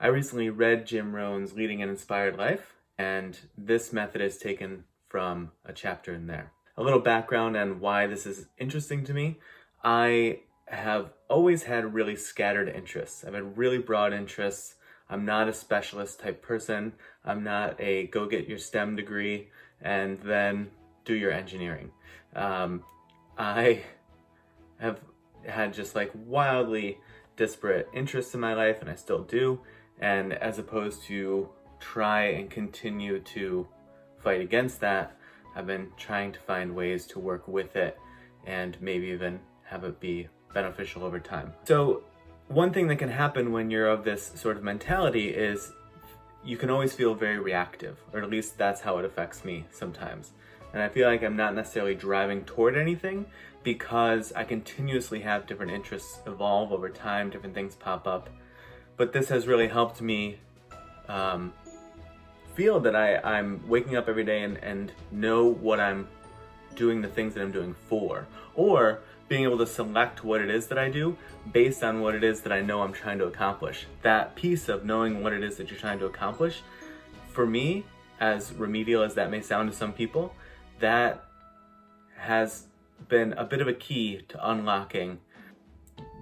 I recently read Jim Rohn's Leading an Inspired Life, and this method is taken from a chapter in there. A little background on why this is interesting to me. I have always had really scattered interests. I've had really broad interests. I'm not a specialist type person. I'm not a go get your STEM degree and then do your engineering. I have had just like wildly disparate interests in my life, and I still do. And as opposed to try and continue to fight against that, I've been trying to find ways to work with it and maybe even have it be beneficial over time. So one thing that can happen when you're of this sort of mentality is you can always feel very reactive, or at least that's how it affects me sometimes. And I feel like I'm not necessarily driving toward anything because I continuously have different interests evolve over time, different things pop up. But this has really helped me feel that I'm waking up every day and know what I'm doing, the things that I'm doing for, or being able to select what it is that I do based on what it is that I know I'm trying to accomplish. That piece of knowing what it is that you're trying to accomplish, for me, as remedial as that may sound to some people, that has been a bit of a key to unlocking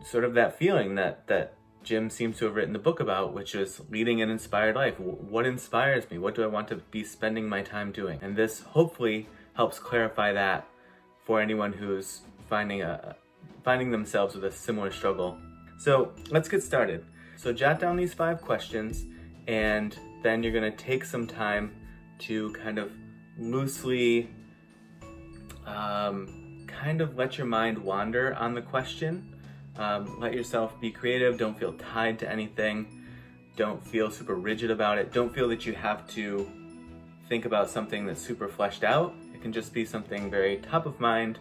sort of that feeling that Jim seems to have written the book about, which is leading an inspired life. What inspires me? What do I want to be spending my time doing? And this hopefully helps clarify that for anyone who's finding themselves with a similar struggle. So let's get started. So jot down these 5 questions, and then you're going to take some time to kind of loosely kind of let your mind wander on the question. Let yourself be creative. Don't feel tied to anything. Don't feel super rigid about it. Don't feel that you have to think about something that's super fleshed out. It can just be something very top of mind,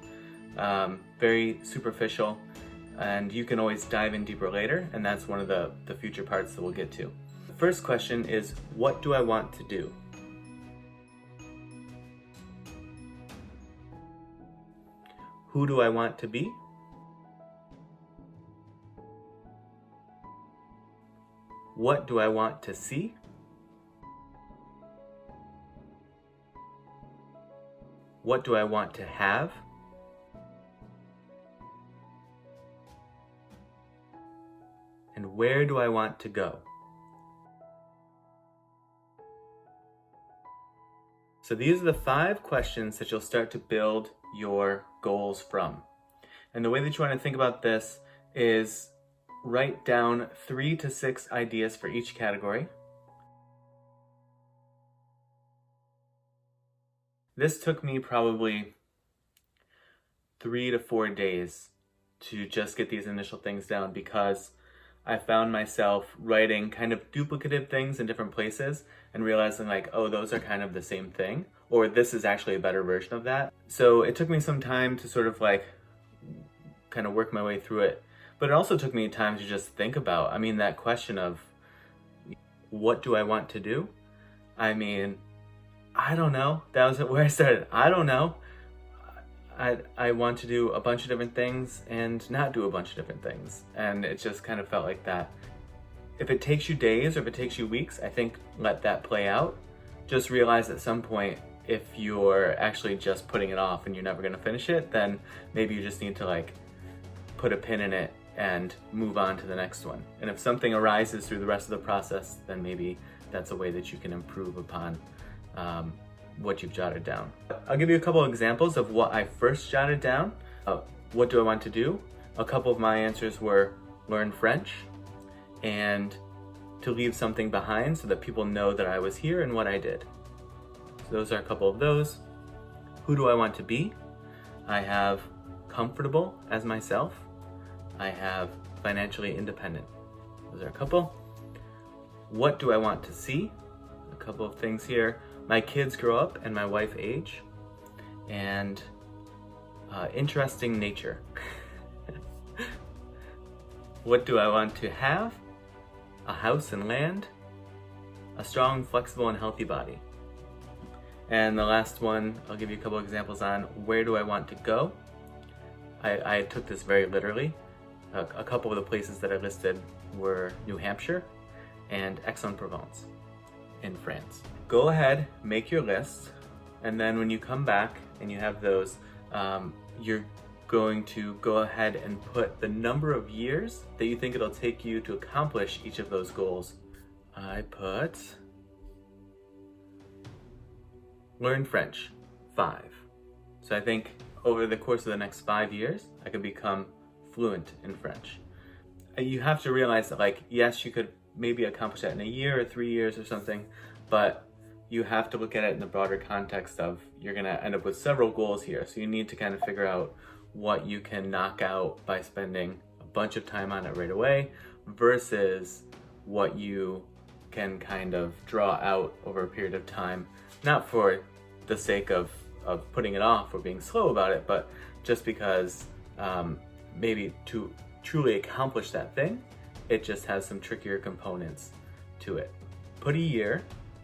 very superficial, and you can always dive in deeper later, and that's one of the future parts that we'll get to. The first question is, what do I want to do? Who do I want to be? What do I want to see? What do I want to have? And where do I want to go? So these are the 5 questions that you'll start to build your goals from. And the way that you want to think about this is write down 3 to 6 ideas for each category. This took me probably 3 to 4 days to just get these initial things down, because I found myself writing kind of duplicative things in different places and realizing like, oh, those are kind of the same thing, or this is actually a better version of that. So it took me some time to sort of like kind of work my way through it. But it also took me time to just think about, that question of what do I want to do? I don't know. That was where I started. I don't know. I want to do a bunch of different things and not do a bunch of different things. And it just kind of felt like that. If it takes you days or if it takes you weeks, I think let that play out. Just realize at some point, if you're actually just putting it off and you're never going to finish it, then maybe you just need to like put a pin in it and move on to the next one. And if something arises through the rest of the process, then maybe that's a way that you can improve upon what you've jotted down. I'll give you a couple of examples of what I first jotted down. What do I want to do? A couple of my answers were learn French and to leave something behind so that people know that I was here and what I did. So those are a couple of those. Who do I want to be? I have comfortable as myself. I have financially independent. Those are a couple. What do I want to see? A couple of things here. My kids grow up and my wife age. And interesting nature. What do I want to have? A house and land. A strong, flexible, and healthy body. And the last one, I'll give you a couple examples on where do I want to go. I took this very literally. A couple of the places that I listed were New Hampshire and Aix-en-Provence in France. Go ahead, make your list, and then when you come back and you have those, you're going to go ahead and put the number of years that you think it'll take you to accomplish each of those goals. I put learn French, 5. So I think over the course of the next 5 years, I could become fluent in French. You have to realize that, like, yes, you could maybe accomplish that in a year or 3 years or something, but you have to look at it in the broader context of you're gonna end up with several goals here. So you need to kind of figure out what you can knock out by spending a bunch of time on it right away versus what you can kind of draw out over a period of time, not for the sake of putting it off or being slow about it, but just because maybe to truly accomplish that thing, it just has some trickier components to it. Put a year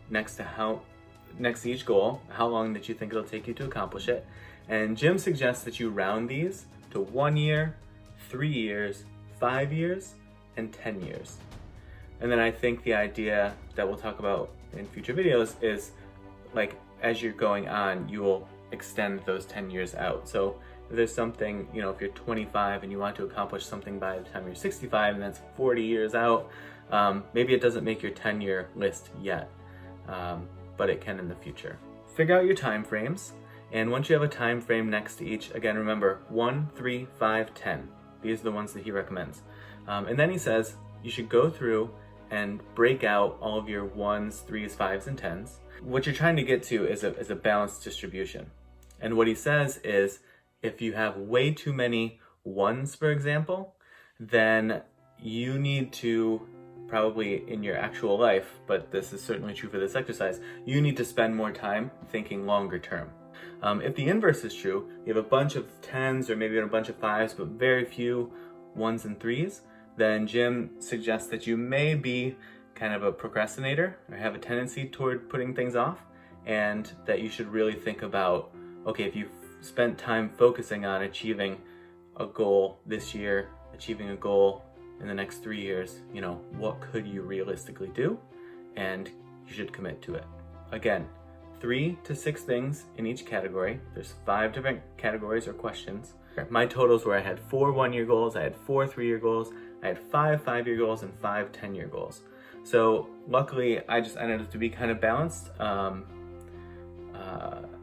next to each goal, how long that you think it'll take you to accomplish it. And Jim suggests that you round these to 1 year, 3 years, 5 years, and 10 years. And then I think the idea that we'll talk about in future videos is, like, as you're going on, you will extend those 10 years out. So if there's something, you know, if you're 25 and you want to accomplish something by the time you're 65 and that's 40 years out, maybe it doesn't make your 10-year list yet, but it can in the future. Figure out your time frames. And once you have a time frame next to each, again, remember 1, 3, 5, 10. These are the ones that he recommends. And then he says you should go through and break out all of your 1s, 3s, 5s, and 10s. What you're trying to get to is a balanced distribution. And what he says is if you have way too many 1s, for example, then you need to probably in your actual life, but this is certainly true for this exercise, you need to spend more time thinking longer term. If the inverse is true, you have a bunch of 10s or maybe a bunch of 5s, but very few 1s and 3s, then Jim suggests that you may be kind of a procrastinator or have a tendency toward putting things off, and that you should really think about, okay, if you've spent time focusing on achieving a goal this year, achieving a goal in the next 3 years, you know, what could you realistically do? And you should commit to it. Again, 3 to 6 things in each category. There's 5 different categories or questions. My totals were I had 4 1-year goals, I had 4 3-year goals, I had 5 5-year goals, and 5 10-year goals. So luckily, I just ended up to be kind of balanced.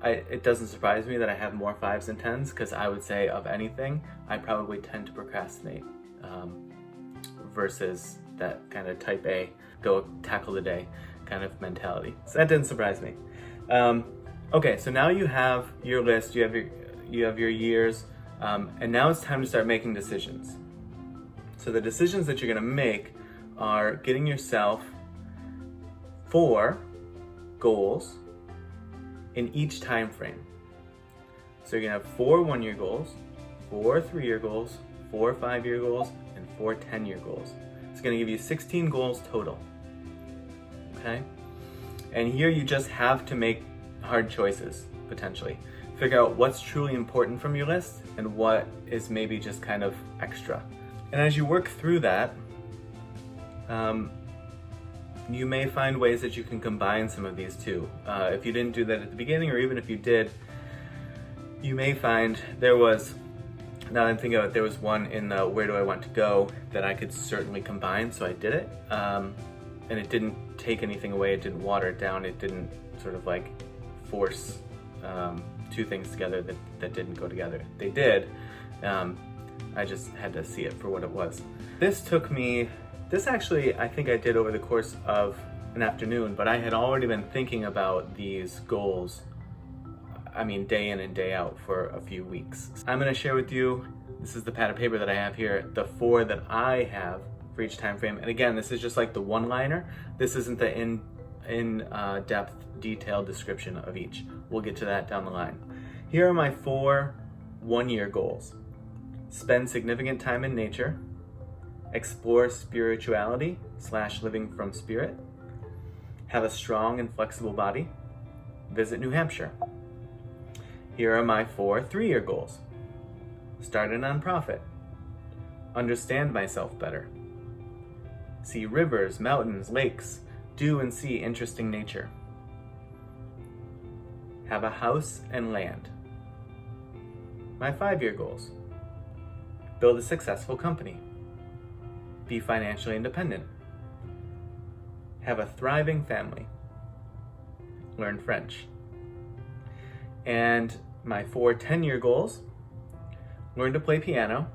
It doesn't surprise me that I have more 5s and 10s, because I would say of anything, I probably tend to procrastinate versus that kind of type A, go tackle the day kind of mentality. So that didn't surprise me. Okay, so now you have your list, you have your years, and now it's time to start making decisions. So the decisions that you're gonna make are getting yourself 4 goals in each time frame. So you're gonna have 4 1-year goals, 4 3-year goals, 4 5-year goals, and 4 10-year goals. It's gonna give you 16 goals total, okay? And here you just have to make hard choices, potentially. Figure out what's truly important from your list and what is maybe just kind of extra. And as you work through that, you may find ways that you can combine some of these too. If you didn't do that at the beginning, or even if you did, you may find now that I'm thinking about it, there was one in the where do I want to go that I could certainly combine, so I did it. And it didn't take anything away, it didn't water it down, it didn't sort of like force 2 things together that didn't go together. They did, I just had to see it for what it was. This actually I think I did over the course of an afternoon, but I had already been thinking about these goals, I mean, day in and day out for a few weeks. I'm gonna share with you, this is the pad of paper that I have here, the 4 that I have for each time frame. And again, this is just like the one-liner. This isn't the in-depth detailed description of each. We'll get to that down the line. Here are my 4 1-year goals. Spend significant time in nature, explore spirituality / living from spirit, have a strong and flexible body, visit New Hampshire. Here are my 4 3-year goals. Start a nonprofit, understand myself better, see rivers, mountains, lakes, do and see interesting nature. Have a house and land. My 5-year goals: build a successful company, be financially independent, have a thriving family, learn French. And my 4 10-year goals: learn to play piano,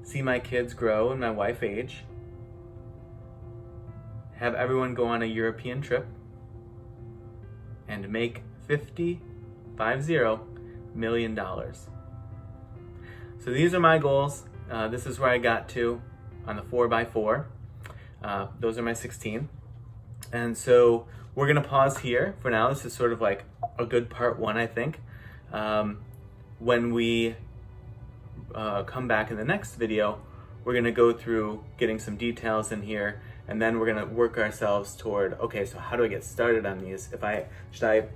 see my kids grow and my wife age, have everyone go on a European trip, and make $50 million. So these are my goals. This is where I got to on the 4x4. Those are my 16. And so we're gonna pause here for now. This is sort of like a good part 1, I think. When we come back in the next video, we're gonna go through getting some details in here, and then we're gonna work ourselves toward, okay, so how do I get started on these? Should I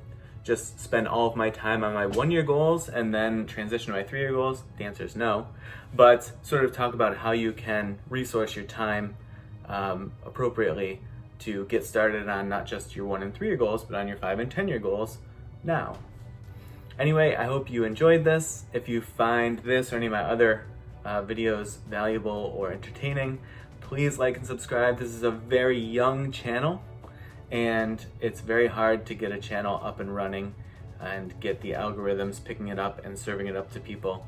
just spend all of my time on my 1-year goals and then transition to my 3-year goals? The answer is no. But sort of talk about how you can resource your time appropriately to get started on not just your 1 and 3-year goals, but on your 5 and 10-year goals now. Anyway, I hope you enjoyed this. If you find this or any of my other videos valuable or entertaining, please like and subscribe. This is a very young channel, and it's very hard to get a channel up and running and get the algorithms picking it up and serving it up to people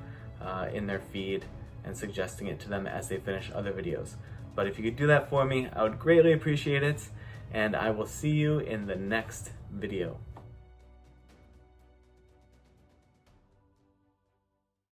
in their feed and suggesting it to them as they finish other videos. But if you could do that for me, I would greatly appreciate it, and I will see you in the next video.